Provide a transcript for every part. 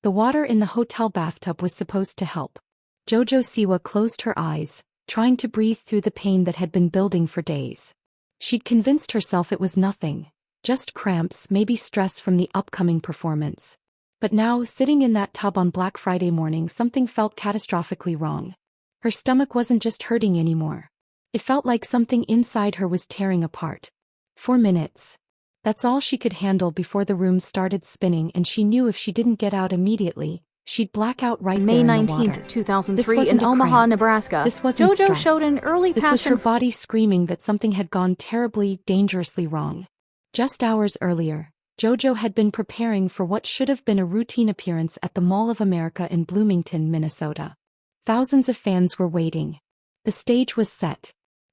The water in the hotel bathtub was supposed to help. JoJo Siwa closed her eyes, trying to breathe through the pain that had been building for days. She'd convinced herself it was nothing, just cramps, maybe stress from the upcoming performance. But now, sitting in that tub on Black Friday morning, something felt catastrophically wrong. Her stomach wasn't just hurting anymore. It felt like something inside her was tearing apart. 4 minutes. That's all she could handle before the room started spinning, and she knew if she didn't get out immediately, she'd black out right May there in the 19th, water. 2003 in Omaha, Nebraska. This wasn't JoJo stress. showed an early This was her passion. body screaming that something had gone terribly, dangerously wrong. Just hours earlier, JoJo had been preparing for what should have been a routine appearance at the Mall of America in Bloomington, Minnesota. Thousands of fans were waiting. The stage was set.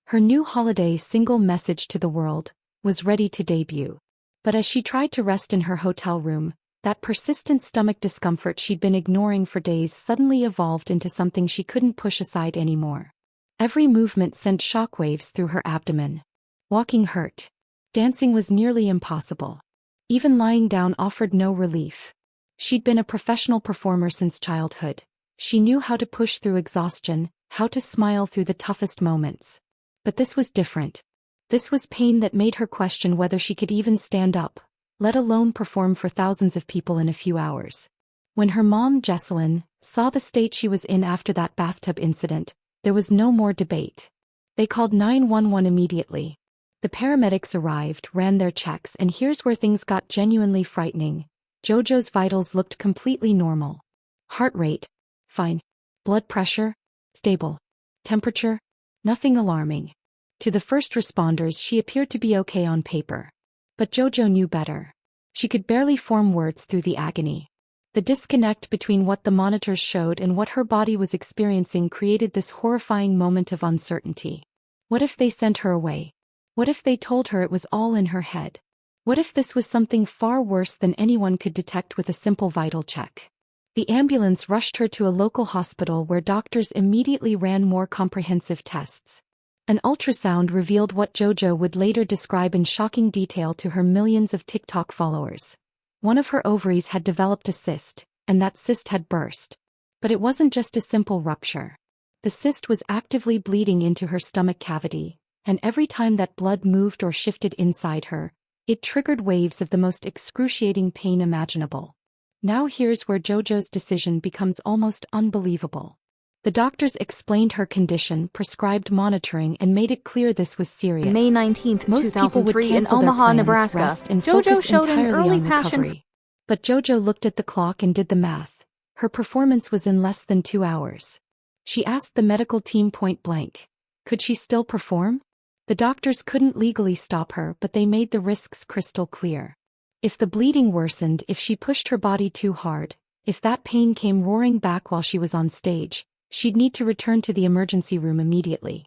Her new holiday single, Message to the World, was ready to debut. But as she tried to rest in her hotel room, that persistent stomach discomfort she'd been ignoring for days suddenly evolved into something she couldn't push aside anymore. Every movement sent shockwaves through her abdomen. Walking hurt. Dancing was nearly impossible. Even lying down offered no relief. She'd been a professional performer since childhood. She knew how to push through exhaustion, how to smile through the toughest moments. But this was different. This was pain that made her question whether she could even stand up, let alone perform for thousands of people in a few hours. When her mom, Jessalyn, saw the state she was in after that bathtub incident, there was no more debate. They called 911 immediately. The paramedics arrived, ran their checks, and here's where things got genuinely frightening. JoJo's vitals looked completely normal. Heart rate? Fine. Blood pressure? Stable. Temperature? Nothing alarming. To the first responders, she appeared to be okay on paper. But JoJo knew better. She could barely form words through the agony. The disconnect between what the monitors showed and what her body was experiencing created this horrifying moment of uncertainty. What if they sent her away? What if they told her it was all in her head? What if this was something far worse than anyone could detect with a simple vital check? The ambulance rushed her to a local hospital where doctors immediately ran more comprehensive tests. An ultrasound revealed what JoJo would later describe in shocking detail to her millions of TikTok followers. One of her ovaries had developed a cyst, and that cyst had burst. But it wasn't just a simple rupture. The cyst was actively bleeding into her stomach cavity, and every time that blood moved or shifted inside her, it triggered waves of the most excruciating pain imaginable. Now here's where JoJo's decision becomes almost unbelievable. The doctors explained her condition, prescribed monitoring, and made it clear this was serious. May 19th, Most people would 2003 in cancel their Omaha, plans, Nebraska. rest, and JoJo focus showed an entirely early on passion. recovery. But JoJo looked at the clock and did the math. Her performance was in less than 2 hours. She asked the medical team point blank, could she still perform? The doctors couldn't legally stop her, but they made the risks crystal clear. If the bleeding worsened, if she pushed her body too hard, if that pain came roaring back while she was on stage, she'd need to return to the emergency room immediately.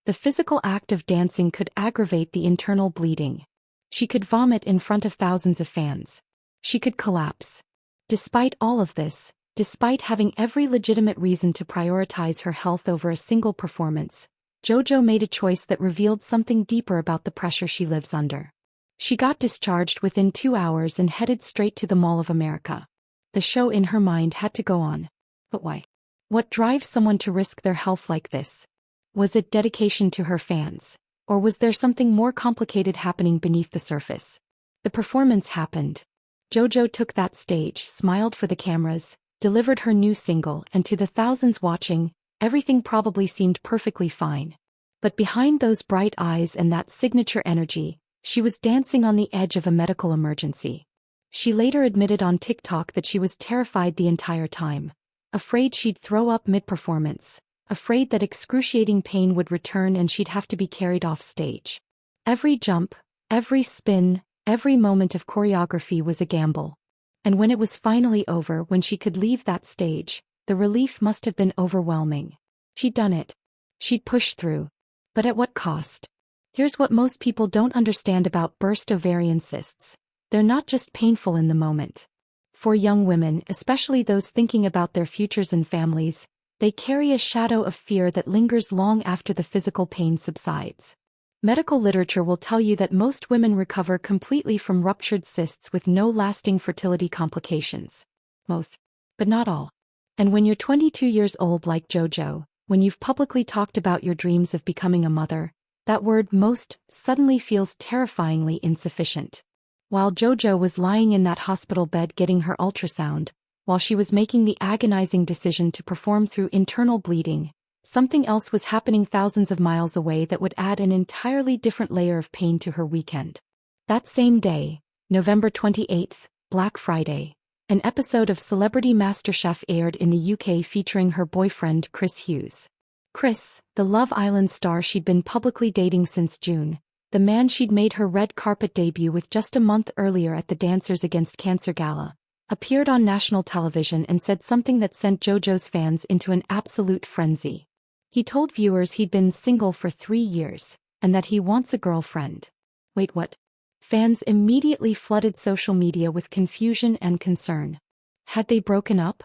The physical act of dancing could aggravate the internal bleeding. She could vomit in front of thousands of fans. She could collapse. Despite all of this, despite having every legitimate reason to prioritize her health over a single performance, JoJo made a choice that revealed something deeper about the pressure she lives under. She got discharged within 2 hours and headed straight to the Mall of America. The show in her mind had to go on. But why? What drives someone to risk their health like this? Was it dedication to her fans? Or was there something more complicated happening beneath the surface? The performance happened. JoJo took that stage, smiled for the cameras, delivered her new single, and to the thousands watching, everything probably seemed perfectly fine. But behind those bright eyes and that signature energy, she was dancing on the edge of a medical emergency. She later admitted on TikTok that she was terrified the entire time. Afraid she'd throw up mid-performance. Afraid that excruciating pain would return and she'd have to be carried off stage. Every jump, every spin, every moment of choreography was a gamble. And when it was finally over, when she could leave that stage, the relief must have been overwhelming. She'd done it. She'd pushed through. But at what cost? Here's what most people don't understand about burst ovarian cysts. They're not just painful in the moment. For young women, especially those thinking about their futures and families, they carry a shadow of fear that lingers long after the physical pain subsides. Medical literature will tell you that most women recover completely from ruptured cysts with no lasting fertility complications. Most. But not all. And when you're 22 years old like JoJo, when you've publicly talked about your dreams of becoming a mother, that word most suddenly feels terrifyingly insufficient. While JoJo was lying in that hospital bed getting her ultrasound, while she was making the agonizing decision to perform through internal bleeding, something else was happening thousands of miles away that would add an entirely different layer of pain to her weekend. That same day, November 28th, Black Friday, an episode of Celebrity MasterChef aired in the UK featuring her boyfriend Chris Hughes. Chris, the Love Island star she'd been publicly dating since June, the man she'd made her red carpet debut with just a month earlier at the Dancers Against Cancer Gala, appeared on national television and said something that sent JoJo's fans into an absolute frenzy. He told viewers he'd been single for 3 years, and that he wants a girlfriend. Wait, what? Fans immediately flooded social media with confusion and concern. Had they broken up?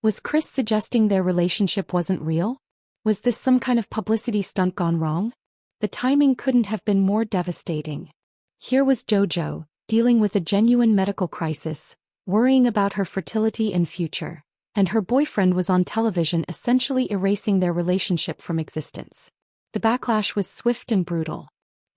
Was Chris suggesting their relationship wasn't real? Was this some kind of publicity stunt gone wrong? The timing couldn't have been more devastating. Here was JoJo, dealing with a genuine medical crisis, worrying about her fertility and future, and her boyfriend was on television essentially erasing their relationship from existence. The backlash was swift and brutal.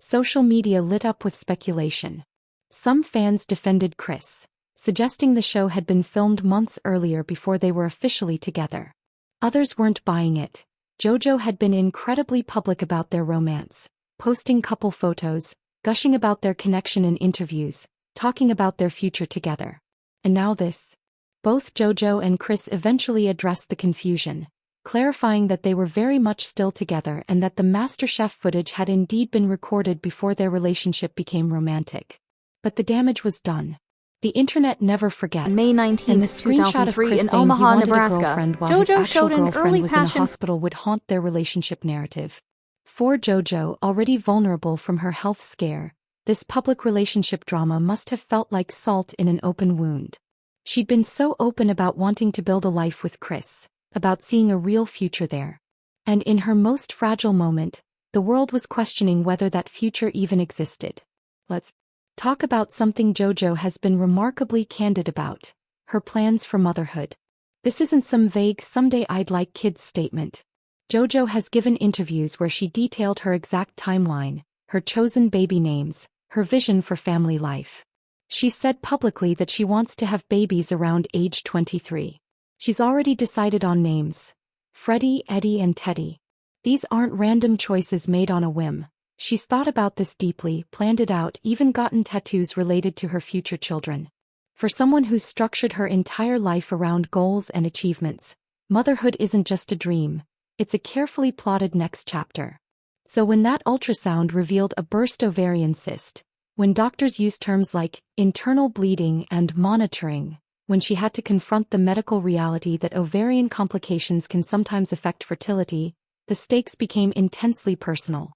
Social media lit up with speculation. Some fans defended Chris, suggesting the show had been filmed months earlier before they were officially together. Others weren't buying it. JoJo had been incredibly public about their romance, posting couple photos, gushing about their connection in interviews, talking about their future together. And now this. Both JoJo and Chris eventually addressed the confusion, clarifying that they were very much still together and that the MasterChef footage had indeed been recorded before their relationship became romantic. But the damage was done. The internet never forgets. On May 19, and the screenshot of Chris in saying Omaha, he wanted Nebraska, a girlfriend while JoJo his actual showed an girlfriend early was in a passion. hospital would haunt their relationship narrative. For JoJo, already vulnerable from her health scare, this public relationship drama must have felt like salt in an open wound. She'd been so open about wanting to build a life with Chris, about seeing a real future there. And in her most fragile moment, the world was questioning whether that future even existed. Let's talk about something JoJo has been remarkably candid about: her plans for motherhood. This isn't some vague "someday I'd like kids" statement. JoJo has given interviews where she detailed her exact timeline, her chosen baby names, her vision for family life. She said publicly that she wants to have babies around age 23. She's already decided on names: Freddie, Eddie, and Teddy. These aren't random choices made on a whim. She's thought about this deeply, planned it out, even gotten tattoos related to her future children. For someone who's structured her entire life around goals and achievements, motherhood isn't just a dream, it's a carefully plotted next chapter. So when that ultrasound revealed a burst ovarian cyst, when doctors used terms like internal bleeding and monitoring, when she had to confront the medical reality that ovarian complications can sometimes affect fertility, the stakes became intensely personal.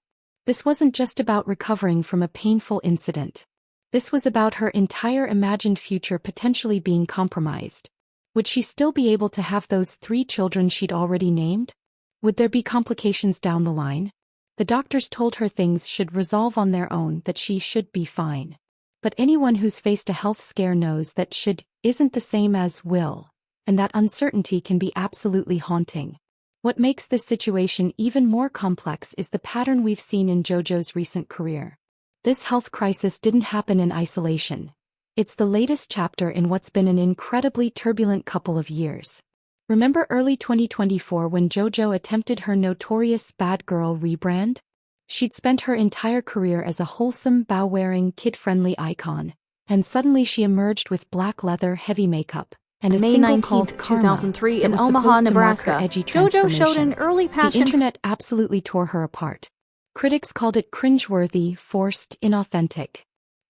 This wasn't just about recovering from a painful incident. This was about her entire imagined future potentially being compromised. Would she still be able to have those 3 children she'd already named? Would there be complications down the line? The doctors told her things should resolve on their own, that she should be fine. But anyone who's faced a health scare knows that should isn't the same as will, and that uncertainty can be absolutely haunting. What makes this situation even more complex is the pattern we've seen in JoJo's recent career. This health crisis didn't happen in isolation. It's the latest chapter in what's been an incredibly turbulent couple of years. Remember early 2024 when JoJo attempted her notorious bad girl rebrand? She'd spent her entire career as a wholesome, bow-wearing, kid-friendly icon, and suddenly she emerged with black leather, heavy makeup, and a May single 19, called Karma 2003 that in was Omaha, supposed to mark Nebraska, her edgy JoJo showed transformation. an early The passion. internet absolutely tore her apart. Critics called it cringeworthy, forced, inauthentic.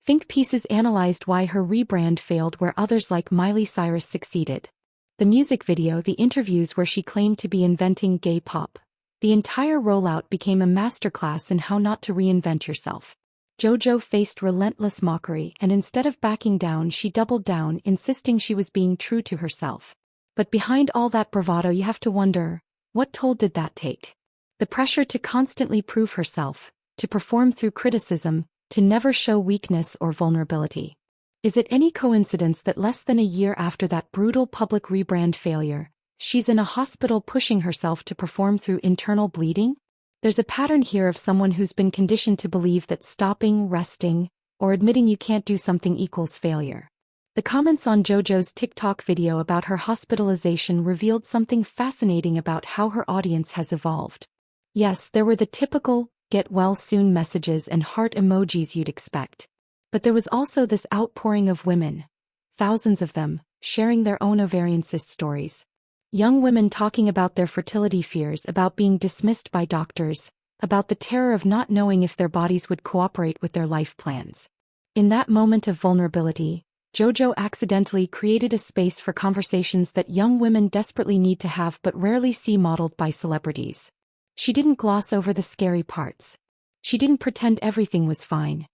Think pieces analyzed why her rebrand failed where others like Miley Cyrus succeeded. The music video, the interviews where she claimed to be inventing gay pop. The entire rollout became a masterclass in how not to reinvent yourself. JoJo faced relentless mockery, and instead of backing down, she doubled down, insisting she was being true to herself. But behind all that bravado, you have to wonder, what toll did that take? The pressure to constantly prove herself, to perform through criticism, to never show weakness or vulnerability. Is it any coincidence that less than a year after that brutal public rebrand failure, she's in a hospital pushing herself to perform through internal bleeding? There's a pattern here of someone who's been conditioned to believe that stopping, resting, or admitting you can't do something equals failure. The comments on JoJo's TikTok video about her hospitalization revealed something fascinating about how her audience has evolved. Yes, there were the typical, get well soon messages and heart emojis you'd expect. But there was also this outpouring of women, thousands of them, sharing their own ovarian cyst stories. Young women talking about their fertility fears, about being dismissed by doctors, about the terror of not knowing if their bodies would cooperate with their life plans. In that moment of vulnerability, JoJo accidentally created a space for conversations that young women desperately need to have but rarely see modeled by celebrities. She didn't gloss over the scary parts. She didn't pretend everything was fine.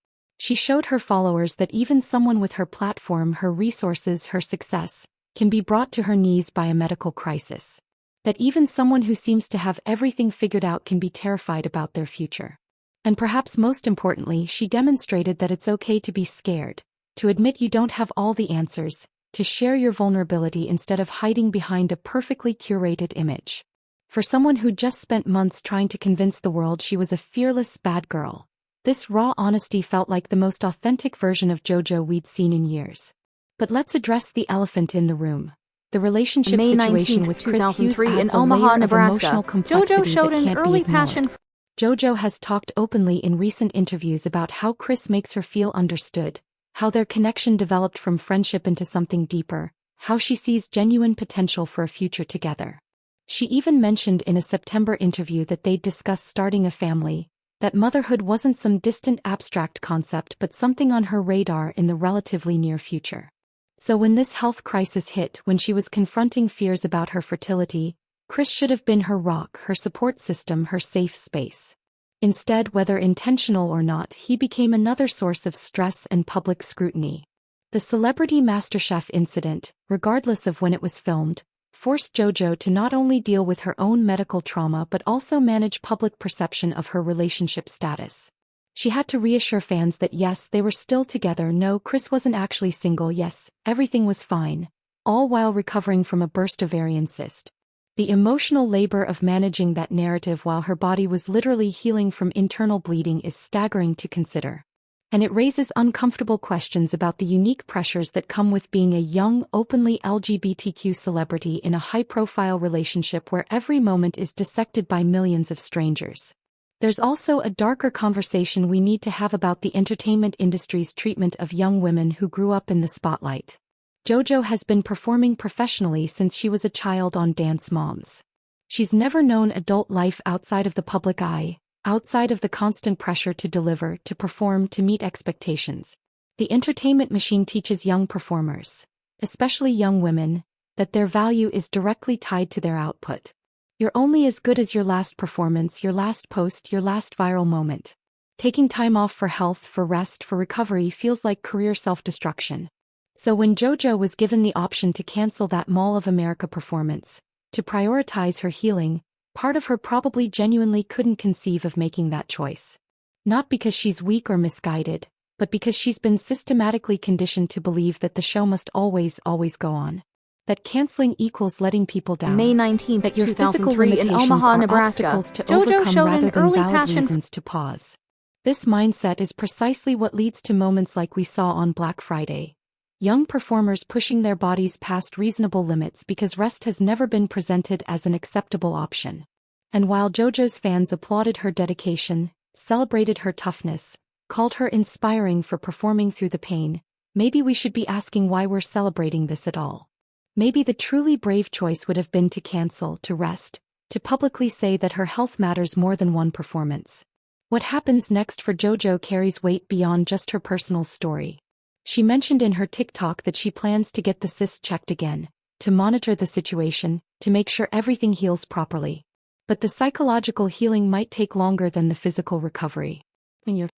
She showed her followers that even someone with her platform, her resources, her success, can be brought to her knees by a medical crisis. That even someone who seems to have everything figured out can be terrified about their future. And perhaps most importantly, she demonstrated that it's okay to be scared, to admit you don't have all the answers, to share your vulnerability instead of hiding behind a perfectly curated image. For someone who just spent months trying to convince the world she was a fearless bad girl, this raw honesty felt like the most authentic version of JoJo we'd seen in years. But let's address the elephant in the room. The relationship May situation 19th, with Chris Hughes in adds a Omaha, layer of Nebraska. emotional complexity JoJo showed that an can't be early ignored. passion. JoJo has talked openly in recent interviews about how Chris makes her feel understood, how their connection developed from friendship into something deeper, how she sees genuine potential for a future together. She even mentioned in a September interview that they'd discuss starting a family, that motherhood wasn't some distant abstract concept but something on her radar in the relatively near future. So when this health crisis hit, when she was confronting fears about her fertility, Chris should have been her rock, her support system, her safe space. Instead, whether intentional or not, he became another source of stress and public scrutiny. The Celebrity MasterChef incident, regardless of when it was filmed, forced JoJo to not only deal with her own medical trauma but also manage public perception of her relationship status. She had to reassure fans that yes, they were still together, no, Chris wasn't actually single, yes, everything was fine, all while recovering from a burst ovarian cyst. The emotional labor of managing that narrative while her body was literally healing from internal bleeding is staggering to consider. And it raises uncomfortable questions about the unique pressures that come with being a young, openly LGBTQ celebrity in a high-profile relationship where every moment is dissected by millions of strangers. There's also a darker conversation we need to have about the entertainment industry's treatment of young women who grew up in the spotlight. JoJo has been performing professionally since she was a child on Dance Moms. She's never known adult life outside of the public eye, outside of the constant pressure to deliver, to perform, to meet expectations. The entertainment machine teaches young performers, especially young women, that their value is directly tied to their output. You're only as good as your last performance, your last post, your last viral moment. Taking time off for health, for rest, for recovery feels like career self-destruction. So when JoJo was given the option to cancel that Mall of America performance, to prioritize her healing, part of her probably genuinely couldn't conceive of making that choice. Not because she's weak or misguided, but because she's been systematically conditioned to believe that the show must always go on. That canceling equals letting people down. May 19th, that your physical 2003 in limitations Omaha, are Nebraska. obstacles to JoJo overcome showed rather an than early valid passion. reasons to pause. This mindset is precisely what leads to moments like we saw on Black Friday. Young performers pushing their bodies past reasonable limits because rest has never been presented as an acceptable option. And while JoJo's fans applauded her dedication, celebrated her toughness, called her inspiring for performing through the pain, maybe we should be asking why we're celebrating this at all. Maybe the truly brave choice would have been to cancel, to rest, to publicly say that her health matters more than one performance. What happens next for JoJo carries weight beyond just her personal story. She mentioned in her TikTok that she plans to get the cyst checked again, to monitor the situation, to make sure everything heals properly. But the psychological healing might take longer than the physical recovery. When you're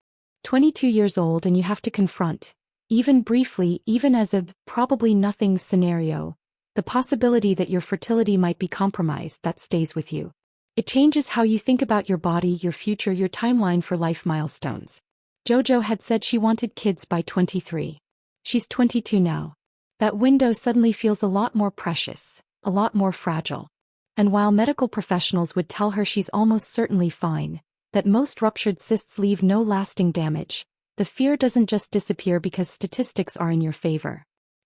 22 years old and you have to confront, even briefly, even as a probably nothing scenario, the possibility that your fertility might be compromised, that stays with you. It changes how you think about your body, your future, your timeline for life milestones. JoJo had said she wanted kids by 23. She's 22 now. That window suddenly feels a lot more precious, a lot more fragile. And while medical professionals would tell her she's almost certainly fine, that most ruptured cysts leave no lasting damage, the fear doesn't just disappear because statistics are in your favor.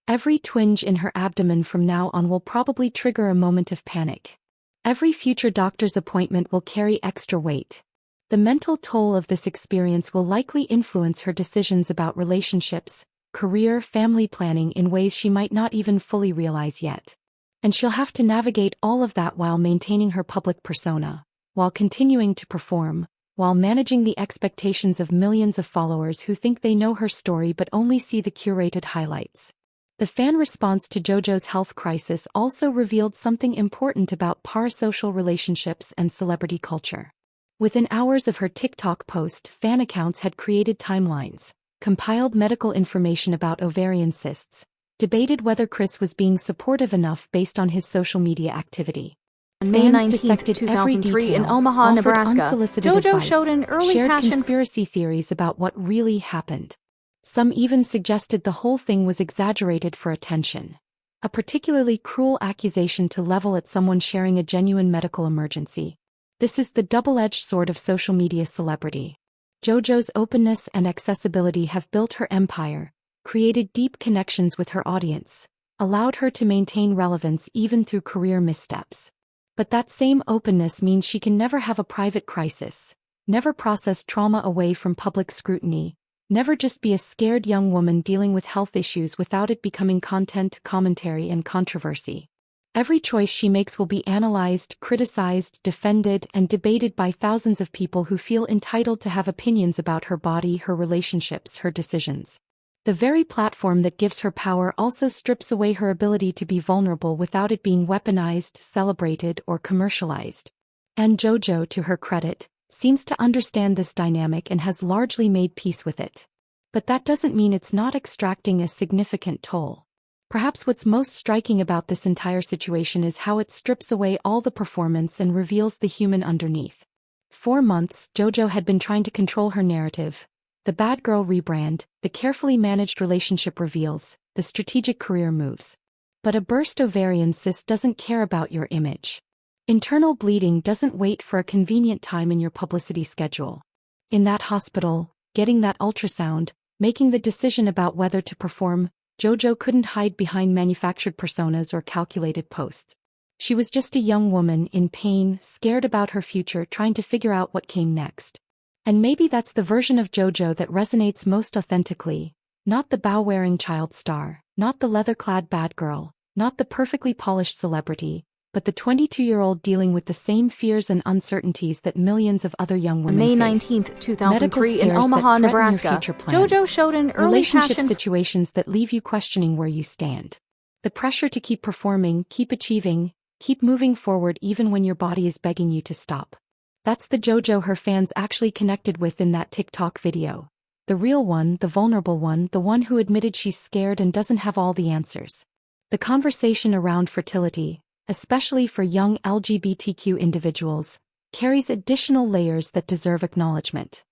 Every twinge in her abdomen from now on will probably trigger a moment of panic. Every future doctor's appointment will carry extra weight. The mental toll of this experience will likely influence her decisions about relationships, career, family planning in ways she might not even fully realize yet. And she'll have to navigate all of that while maintaining her public persona, while continuing to perform, while managing the expectations of millions of followers who think they know her story but only see the curated highlights. The fan response to JoJo's health crisis also revealed something important about parasocial relationships and celebrity culture. Within hours of her TikTok post, fan accounts had created timelines, compiled medical information about ovarian cysts, debated whether Chris was being supportive enough based on his social media activity. On May 19, 2003 in Omaha, Nebraska, JoJo showed an early shared passion conspiracy theories about what really happened. Some even suggested the whole thing was exaggerated for attention. A particularly cruel accusation to level at someone sharing a genuine medical emergency. This is the double-edged sword of social media celebrity. JoJo's openness and accessibility have built her empire, created deep connections with her audience, allowed her to maintain relevance even through career missteps. But that same openness means she can never have a private crisis, never process trauma away from public scrutiny, never just be a scared young woman dealing with health issues without it becoming content, commentary, and controversy. Every choice she makes will be analyzed, criticized, defended, and debated by thousands of people who feel entitled to have opinions about her body, her relationships, her decisions. The very platform that gives her power also strips away her ability to be vulnerable without it being weaponized, celebrated, or commercialized. And JoJo, to her credit, seems to understand this dynamic and has largely made peace with it. But that doesn't mean it's not extracting a significant toll. Perhaps what's most striking about this entire situation is how it strips away all the performance and reveals the human underneath. For months, JoJo had been trying to control her narrative. The bad girl rebrand, the carefully managed relationship reveals, the strategic career moves. But a burst ovarian cyst doesn't care about your image. Internal bleeding doesn't wait for a convenient time in your publicity schedule. In that hospital, getting that ultrasound, making the decision about whether to perform, JoJo couldn't hide behind manufactured personas or calculated posts. She was just a young woman in pain, scared about her future, trying to figure out what came next. And maybe that's the version of JoJo that resonates most authentically, not the bow-wearing child star, not the leather-clad bad girl, not the perfectly polished celebrity, but the 22-year-old dealing with the same fears and uncertainties that millions of other young women May face. 19, 2003 in Omaha, Nebraska, JoJo showed an early relationship passion situations that leave you questioning where you stand. The pressure to keep performing, keep achieving, keep moving forward even when your body is begging you to stop. That's the JoJo her fans actually connected with in that TikTok video. The real one, the vulnerable one, the one who admitted she's scared and doesn't have all the answers. The conversation around fertility, especially for young LGBTQ individuals, carries additional layers that deserve acknowledgement.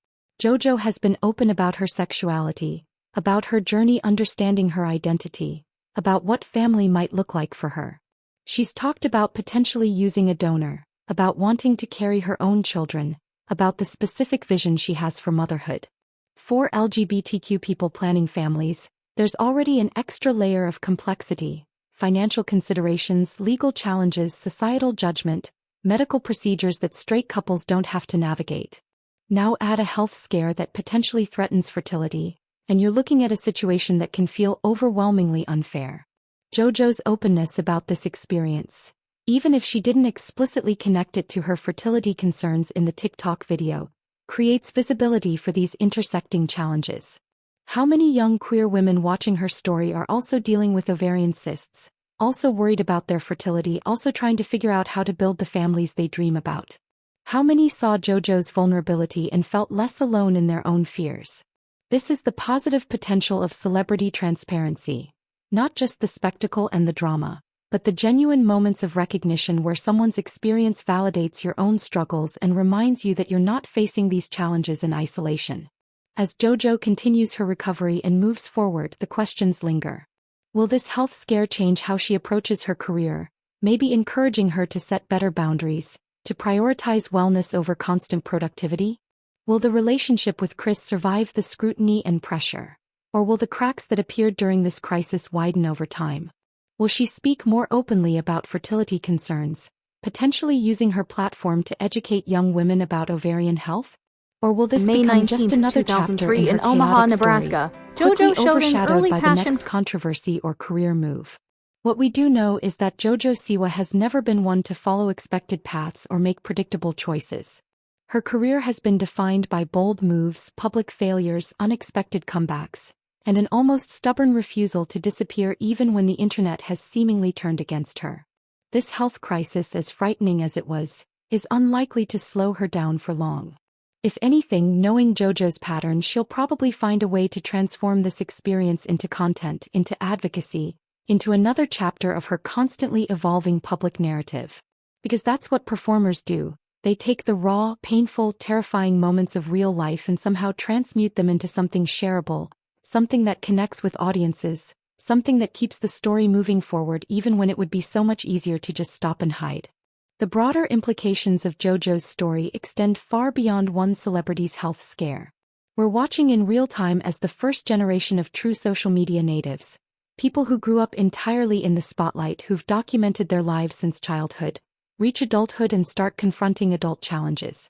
JoJo has been open about her sexuality, about her journey understanding her identity, about what family might look like for her. She's talked about potentially using a donor, about wanting to carry her own children, about the specific vision she has for motherhood. For LGBTQ people planning families, there's already an extra layer of complexity. Financial considerations, legal challenges, societal judgment, medical procedures that straight couples don't have to navigate. Now add a health scare that potentially threatens fertility, and you're looking at a situation that can feel overwhelmingly unfair. JoJo's openness about this experience, even if she didn't explicitly connect it to her fertility concerns in the TikTok video, creates visibility for these intersecting challenges. How many young queer women watching her story are also dealing with ovarian cysts, also worried about their fertility, also trying to figure out how to build the families they dream about? How many saw JoJo's vulnerability and felt less alone in their own fears? This is the positive potential of celebrity transparency. Not just the spectacle and the drama, but the genuine moments of recognition where someone's experience validates your own struggles and reminds you that you're not facing these challenges in isolation. As JoJo continues her recovery and moves forward, the questions linger. Will this health scare change how she approaches her career, maybe encouraging her to set better boundaries, to prioritize wellness over constant productivity? Will the relationship with Chris survive the scrutiny and pressure? Or will the cracks that appeared during this crisis widen over time? Will she speak more openly about fertility concerns, potentially using her platform to educate young women about ovarian health? Or will this May become 19th, just another chapter in her Omaha, chaotic Nebraska, story, JoJo showed an overshadowed early by the passion next controversy or career move? What we do know is that JoJo Siwa has never been one to follow expected paths or make predictable choices. Her career has been defined by bold moves, public failures, unexpected comebacks, and an almost stubborn refusal to disappear even when the internet has seemingly turned against her. This health crisis, as frightening as it was, is unlikely to slow her down for long. If anything, knowing JoJo's pattern, she'll probably find a way to transform this experience into content, into advocacy, into another chapter of her constantly evolving public narrative. Because that's what performers do. They take the raw, painful, terrifying moments of real life and somehow transmute them into something shareable, something that connects with audiences, something that keeps the story moving forward even when it would be so much easier to just stop and hide. The broader implications of JoJo's story extend far beyond one celebrity's health scare. We're watching in real time as the first generation of true social media natives, people who grew up entirely in the spotlight, who've documented their lives since childhood, reach adulthood and start confronting adult challenges.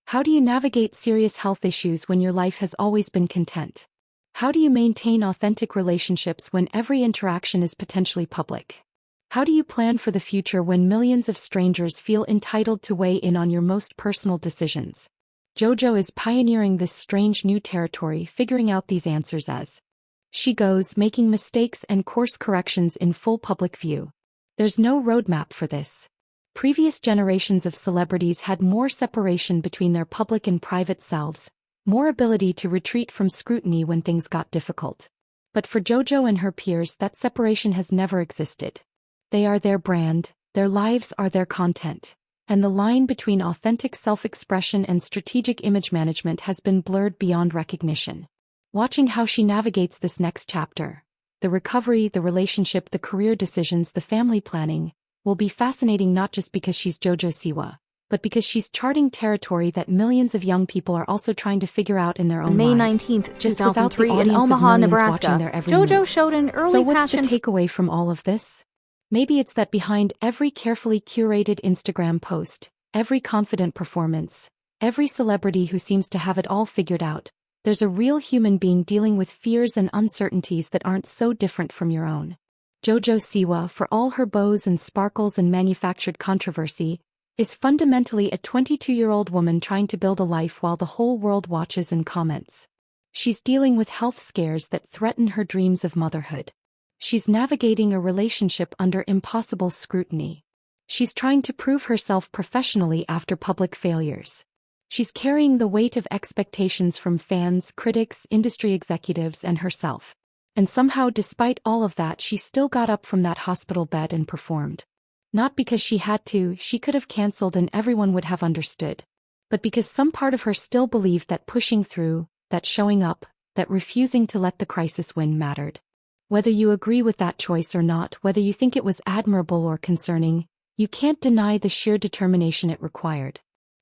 How do you navigate serious health issues when your life has always been content? How do you maintain authentic relationships when every interaction is potentially public? How do you plan for the future when millions of strangers feel entitled to weigh in on your most personal decisions? JoJo is pioneering this strange new territory, figuring out these answers as she goes, making mistakes and course corrections in full public view. There's no roadmap for this. Previous generations of celebrities had more separation between their public and private selves, more ability to retreat from scrutiny when things got difficult. But for JoJo and her peers, that separation has never existed. They are their brand, their lives are their content, and the line between authentic self-expression and strategic image management has been blurred beyond recognition. Watching how she navigates this next chapter, the recovery, the relationship, the career decisions, the family planning, will be fascinating not just because she's JoJo Siwa, but because she's charting territory that millions of young people are also trying to figure out in their own May lives. May 19th, 2003 in Omaha, Nebraska, JoJo showed an early So what's passion. the takeaway from all of this? Maybe it's that behind every carefully curated Instagram post, every confident performance, every celebrity who seems to have it all figured out, there's a real human being dealing with fears and uncertainties that aren't so different from your own. JoJo Siwa, for all her bows and sparkles and manufactured controversy, is fundamentally a 22-year-old woman trying to build a life while the whole world watches and comments. She's dealing with health scares that threaten her dreams of motherhood. She's navigating a relationship under impossible scrutiny. She's trying to prove herself professionally after public failures. She's carrying the weight of expectations from fans, critics, industry executives, and herself. And somehow, despite all of that, she still got up from that hospital bed and performed. Not because she had to, she could have canceled and everyone would have understood. But because some part of her still believed that pushing through, that showing up, that refusing to let the crisis win mattered. Whether you agree with that choice or not, whether you think it was admirable or concerning, you can't deny the sheer determination it required.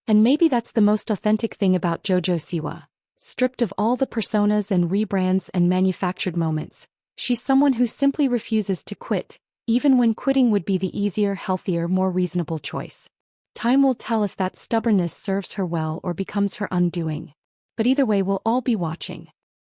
And maybe that's the most authentic thing about JoJo Siwa. Stripped of all the personas and rebrands and manufactured moments, she's someone who simply refuses to quit, even when quitting would be the easier, healthier, more reasonable choice. Time will tell if that stubbornness serves her well or becomes her undoing. But either way, we'll all be watching.